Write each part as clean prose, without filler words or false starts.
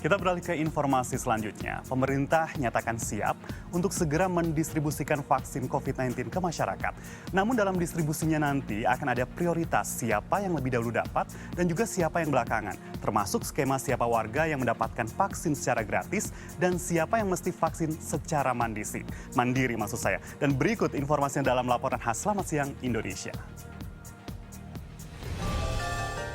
Kita beralih ke informasi selanjutnya. Pemerintah nyatakan siap untuk segera mendistribusikan vaksin COVID-19 ke masyarakat. Namun dalam distribusinya nanti akan ada prioritas siapa yang lebih dahulu dapat dan juga siapa yang belakangan. Termasuk skema siapa warga yang mendapatkan vaksin secara gratis dan siapa yang mesti vaksin secara mandiri maksud saya. Dan berikut informasinya dalam laporan khas Selamat Siang Indonesia.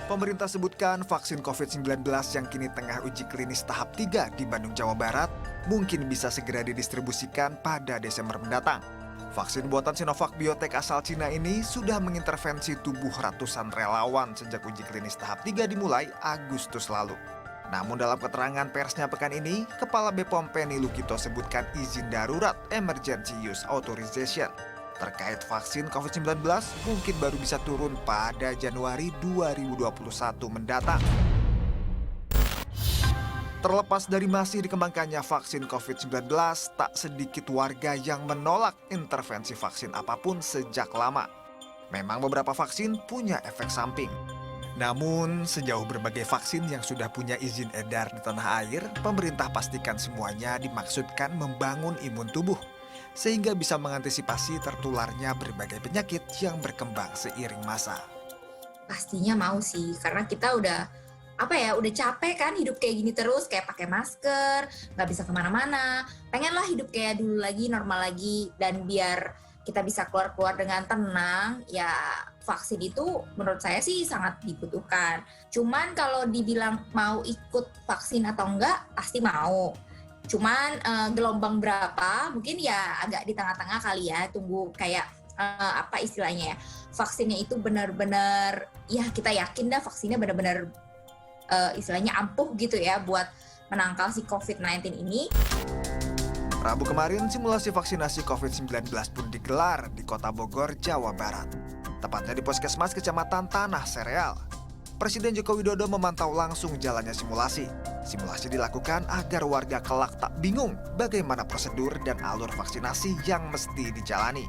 Pemerintah sebutkan vaksin COVID-19 yang kini tengah uji klinis tahap 3 di Bandung, Jawa Barat mungkin bisa segera didistribusikan pada Desember mendatang. Vaksin buatan Sinovac Biotech asal Cina ini sudah mengintervensi tubuh ratusan relawan sejak uji klinis tahap 3 dimulai Agustus lalu. Namun dalam keterangan persnya pekan ini, Kepala BPOM Penny Lukito sebutkan izin darurat Emergency Use Authorization terkait vaksin COVID-19 mungkin baru bisa turun pada Januari 2021 mendatang. Terlepas dari masih dikembangkannya vaksin COVID-19, tak sedikit warga yang menolak intervensi vaksin apapun sejak lama. Memang beberapa vaksin punya efek samping. Namun, sejauh berbagai vaksin yang sudah punya izin edar di tanah air, pemerintah pastikan semuanya dimaksudkan membangun imun tubuh, sehingga bisa mengantisipasi tertularnya berbagai penyakit yang berkembang seiring masa. Pastinya mau sih, karena kita udah capek kan hidup kayak gini terus, kayak pakai masker, nggak bisa kemana-mana. Pengenlah hidup kayak dulu lagi, normal lagi, dan biar kita bisa keluar-keluar dengan tenang, ya vaksin itu menurut saya sih sangat dibutuhkan. Cuman kalau dibilang mau ikut vaksin atau enggak, pasti mau. Cuman gelombang berapa mungkin ya agak di tengah-tengah kali ya, tunggu kayak istilahnya ya, vaksinnya itu benar-benar ya kita yakin dah vaksinnya benar-benar istilahnya ampuh gitu ya buat menangkal si COVID-19 ini. Rabu kemarin simulasi vaksinasi COVID-19 pun digelar di Kota Bogor, Jawa Barat. Tepatnya di Puskesmas Kecamatan Tanah Sereal. Presiden Joko Widodo memantau langsung jalannya simulasi. Simulasi dilakukan agar warga kelak tak bingung bagaimana prosedur dan alur vaksinasi yang mesti dijalani.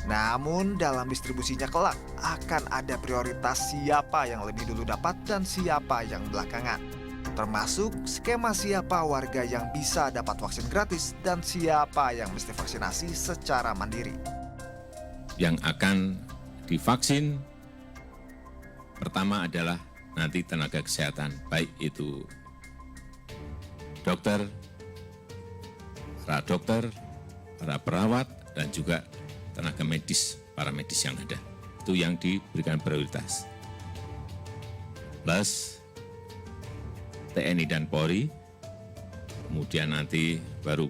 Namun dalam distribusinya kelak akan ada prioritas siapa yang lebih dulu dapat dan siapa yang belakangan. Termasuk skema siapa warga yang bisa dapat vaksin gratis dan siapa yang mesti vaksinasi secara mandiri. Yang akan divaksin pertama adalah nanti tenaga kesehatan, baik itu dokter, para dokter, para perawat, dan juga tenaga medis, para medis yang ada. Itu yang diberikan prioritas. Plus TNI dan Polri, kemudian nanti baru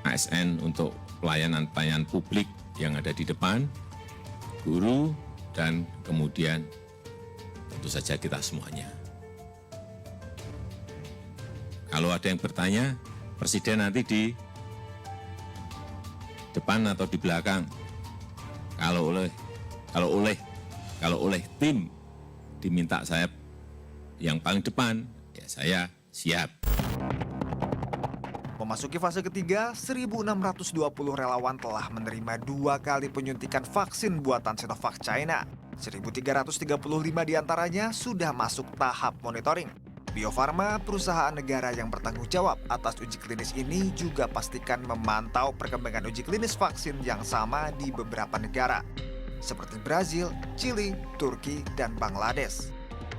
ASN untuk pelayanan publik yang ada di depan, guru, dan kemudian tentu saja kita semuanya. Kalau ada yang bertanya, Presiden nanti di depan atau di belakang. Kalau oleh tim diminta saya yang paling depan, ya saya siap. Memasuki fase ketiga, 1.620 relawan telah menerima 2 kali penyuntikan vaksin buatan Sinovac China. 1.335 diantaranya sudah masuk tahap monitoring. Bio Farma, perusahaan negara yang bertanggung jawab atas uji klinis ini juga pastikan memantau perkembangan uji klinis vaksin yang sama di beberapa negara, seperti Brazil, Chili, Turki, dan Bangladesh.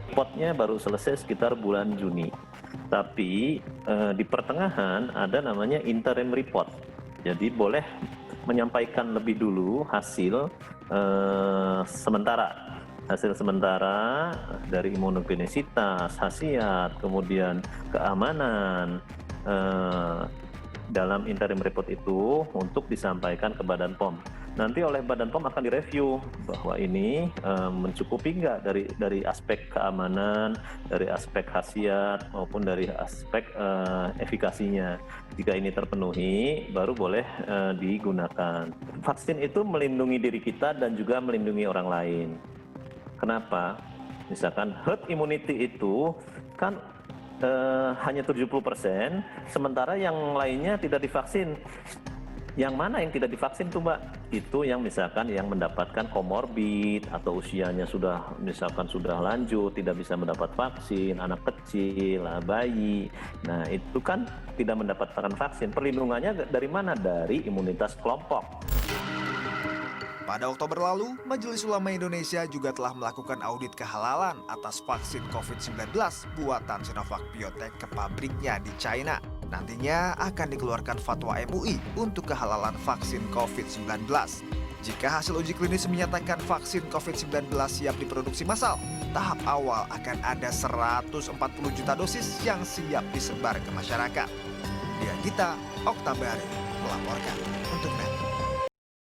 Repotnya baru selesai sekitar bulan Juni. Tapi di pertengahan ada namanya interim report. Jadi boleh menyampaikan lebih dulu hasil sementara dari imunogenisitas, khasiat, kemudian keamanan dalam interim report itu untuk disampaikan ke Badan POM. Nanti oleh Badan POM akan direview bahwa ini mencukupi nggak dari aspek keamanan, dari aspek khasiat maupun dari aspek efikasinya. Jika ini terpenuhi, baru boleh digunakan. Vaksin itu melindungi diri kita dan juga melindungi orang lain. Kenapa? Misalkan herd immunity itu kan hanya 70%, sementara yang lainnya tidak divaksin. Yang mana yang tidak divaksin tuh Mbak? Itu yang misalkan yang mendapatkan komorbid atau usianya sudah misalkan sudah lanjut, tidak bisa mendapat vaksin, anak kecil, bayi. Nah itu kan tidak mendapatkan vaksin. Perlindungannya dari mana? Dari imunitas kelompok. Pada Oktober lalu, Majelis Ulama Indonesia juga telah melakukan audit kehalalan atas vaksin COVID-19 buatan Sinovac Biotech ke pabriknya di China. Nantinya akan dikeluarkan fatwa MUI untuk kehalalan vaksin COVID-19. Jika hasil uji klinis menyatakan vaksin COVID-19 siap diproduksi massal, tahap awal akan ada 140 juta dosis yang siap disebar ke masyarakat. Dia Gita, Oktabari, melaporkan untuk NET.